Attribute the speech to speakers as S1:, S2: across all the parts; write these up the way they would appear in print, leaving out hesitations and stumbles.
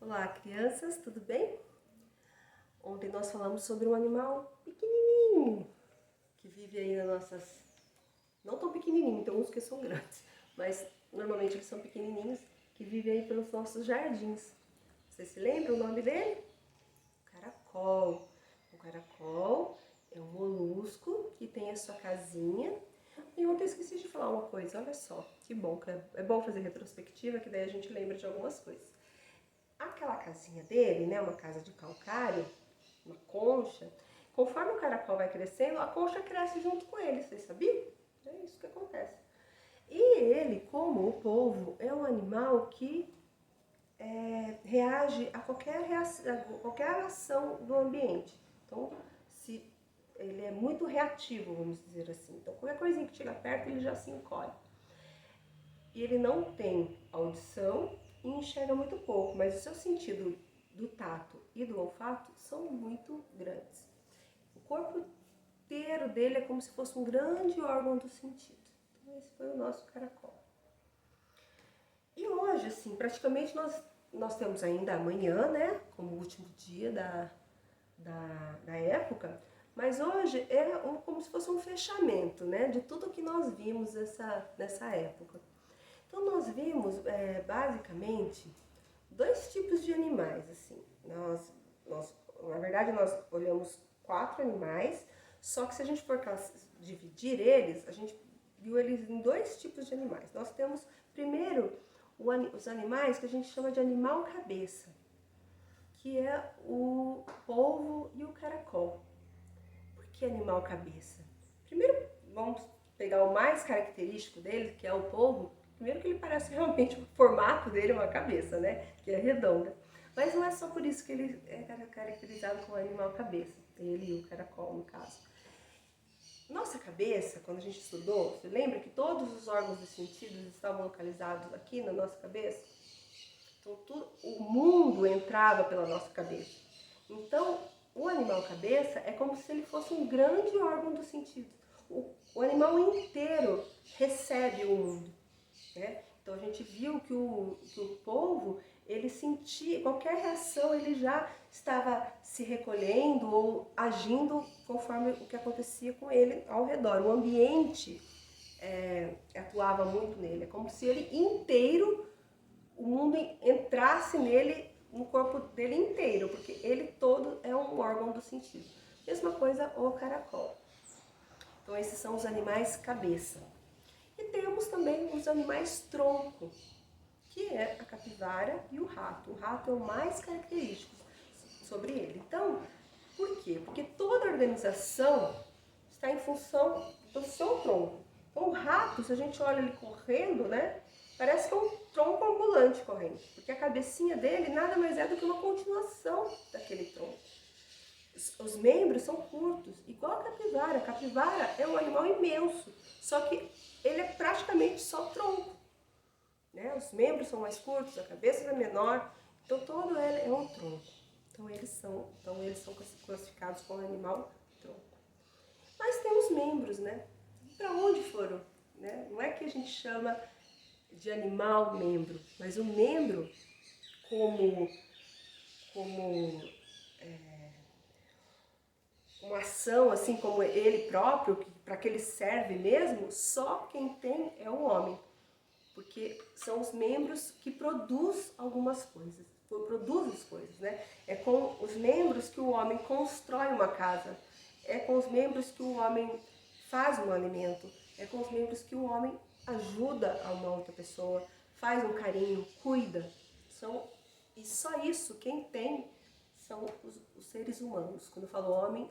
S1: Olá, crianças, tudo bem? Ontem nós falamos sobre um animal pequenininho que vive aí nas nossas... Não tão pequenininho, tem uns que são grandes, mas normalmente eles são pequenininhos, que vivem aí pelos nossos jardins. Você se lembra o nome dele? Caracol. O caracol é um molusco que tem a sua casinha. E ontem eu esqueci de falar uma coisa, olha só, que bom, que é bom fazer retrospectiva, que daí a gente lembra de algumas coisas. Aquela casinha dele, né, uma casa de calcário, uma concha, conforme o caracol vai crescendo, a concha cresce junto com ele, vocês sabiam? É isso que acontece. E ele, como o polvo, é um animal que reage a qualquer ação do ambiente. Então, se ele é muito reativo, vamos dizer assim. Então, qualquer coisinha que chega perto, ele já se encolhe. E ele não tem audição e enxerga muito pouco, mas o seu sentido do tato e do olfato são muito grandes. O corpo inteiro dele é como se fosse um grande órgão do sentido. Então esse foi o nosso caracol. E hoje, assim, praticamente nós temos ainda amanhã, né, como último dia da época, mas hoje é como se fosse um fechamento, né, de tudo que nós vimos nessa época. Então nós vimos basicamente dois tipos de animais, assim. Na verdade nós olhamos 4 animais, só que se a gente for dividir eles, a gente viu eles em dois tipos de animais. Nós temos primeiro os animais que a gente chama de animal cabeça, que é o polvo e o caracol. Por que animal cabeça? Primeiro vamos pegar o mais característico dele, que é o polvo. Primeiro que ele parece realmente, o formato dele é uma cabeça, né? Que é redonda. Mas não é só por isso que ele é caracterizado como animal cabeça. Ele e o caracol, no caso. Nossa cabeça, quando a gente estudou, você lembra que todos os órgãos dos sentidos estavam localizados aqui na nossa cabeça? Então o mundo entrava pela nossa cabeça. Então o animal cabeça é como se ele fosse um grande órgão do sentido. O animal inteiro recebe o mundo. Né? Então a gente viu que o polvo, ele sentia, qualquer reação ele já estava se recolhendo ou agindo conforme o que acontecia com ele ao redor. O ambiente atuava muito nele, é como se ele inteiro, o mundo entrasse nele, no corpo dele inteiro, porque ele todo é um órgão do sentido. Mesma coisa o caracol. Então esses são os animais cabeça. E temos também os animais tronco, que é a capivara e o rato. O rato é o mais característico sobre ele. Então, por quê? Porque toda a organização está em função do seu tronco. Então o rato, se a gente olha ele correndo, né, parece que é um tronco ambulante correndo, porque a cabecinha dele nada mais é do que uma continuação daquele tronco. Os membros são curtos, igual a capivara. A capivara é um animal imenso, só que ele é praticamente só tronco. Né? Os membros são mais curtos, a cabeça é menor, então todo ele é um tronco. Então eles são classificados como animal tronco. Mas tem os membros, né? Para onde foram? Né? Não é que a gente chama de animal membro, mas o membro como uma ação, assim como ele próprio, para que ele serve mesmo, só quem tem é o homem. Porque são os membros que produzem algumas coisas, produzem as coisas, né? É com os membros que o homem constrói uma casa, é com os membros que o homem faz um alimento, é com os membros que o homem ajuda a uma outra pessoa, faz um carinho, cuida. E só isso, quem tem, são os seres humanos. Quando eu falo homem,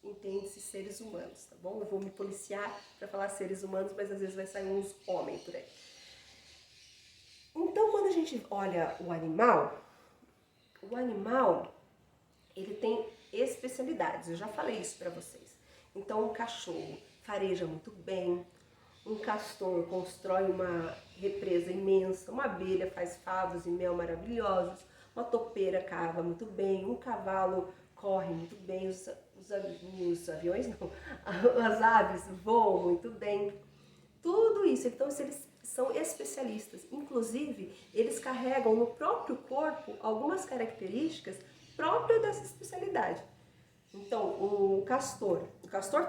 S1: entende-se seres humanos, tá bom? Eu vou me policiar para falar seres humanos, mas às vezes vai sair uns homens por aí. Então, quando a gente olha o animal, ele tem especialidades, eu já falei isso para vocês. Então, um cachorro fareja muito bem, um castor constrói uma represa imensa, uma abelha faz favos e mel maravilhosos, uma topeira cava muito bem, um cavalo corre muito bem, os aviões não, as aves voam muito bem. Tudo isso, então são especialistas. Inclusive, eles carregam no próprio corpo algumas características próprias dessa especialidade. Então, o castor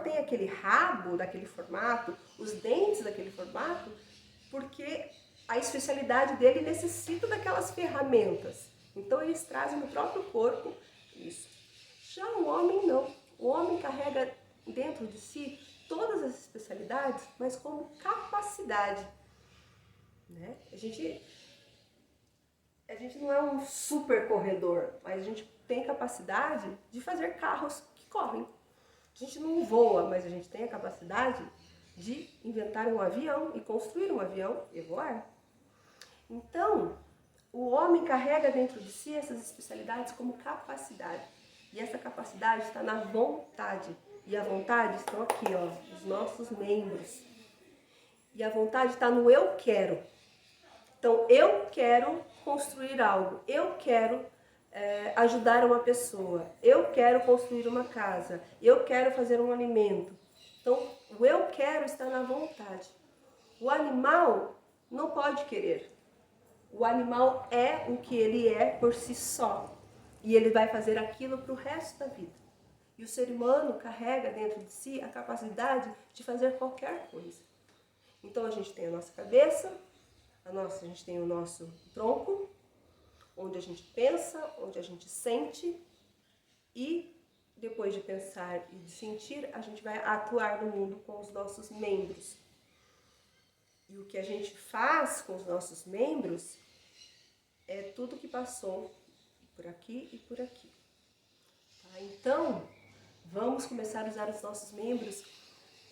S1: tem aquele rabo daquele formato, os dentes daquele formato, porque a especialidade dele necessita daquelas ferramentas. Então, eles trazem no próprio corpo isso. Já o homem não. O homem carrega dentro de si todas as especialidades, mas como capacidade. Né? A gente não é um super corredor, mas a gente tem capacidade de fazer carros que correm. A gente não voa, mas a gente tem a capacidade de inventar um avião e construir um avião e voar. Então, o homem carrega dentro de si essas especialidades como capacidade. E essa capacidade está na vontade. E a vontade estão aqui, ó, os nossos membros. E a vontade está no eu quero. Então, eu quero construir algo, eu quero ajudar uma pessoa, eu quero construir uma casa, eu quero fazer um alimento. Então, o eu quero está na vontade. O animal não pode querer. O animal é o que ele é por si só. E ele vai fazer aquilo para o resto da vida. E o ser humano carrega dentro de si a capacidade de fazer qualquer coisa. Então, a gente tem a nossa cabeça, a gente tem o nosso tronco, onde a gente pensa, onde a gente sente, e depois de pensar e de sentir, a gente vai atuar no mundo com os nossos membros. E o que a gente faz com os nossos membros é tudo que passou por aqui e por aqui. Tá? Então, vamos começar a usar os nossos membros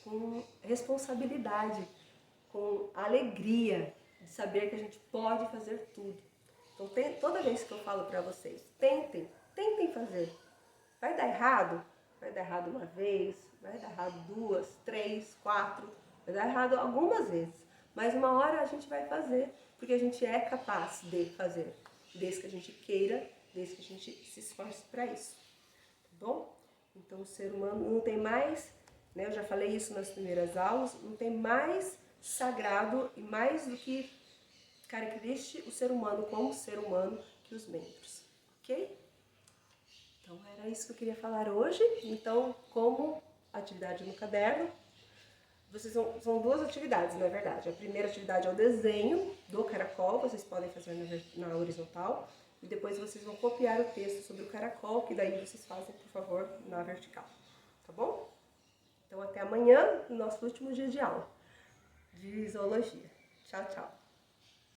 S1: com responsabilidade, com alegria, de saber que a gente pode fazer tudo. Então, toda vez que eu falo para vocês, tentem fazer. Vai dar errado? Vai dar errado uma vez, vai dar errado 2, 3, 4, vai dar errado algumas vezes. Mas uma hora a gente vai fazer, porque a gente é capaz de fazer, desde que a gente queira, desde que a gente se esforce para isso. Tá bom? Então, o ser humano não tem mais, né, eu já falei isso nas primeiras aulas, não tem mais sagrado e mais do que caracteriza o ser humano como ser humano que os membros, ok? Então era isso que eu queria falar hoje. Então, como atividade no caderno, são 2 atividades, na verdade. A primeira atividade é o desenho do caracol, vocês podem fazer na horizontal, e depois vocês vão copiar o texto sobre o caracol, que daí vocês fazem, por favor, na vertical, tá bom? Então até amanhã, no nosso último dia de aula de zoologia. Tchau, tchau!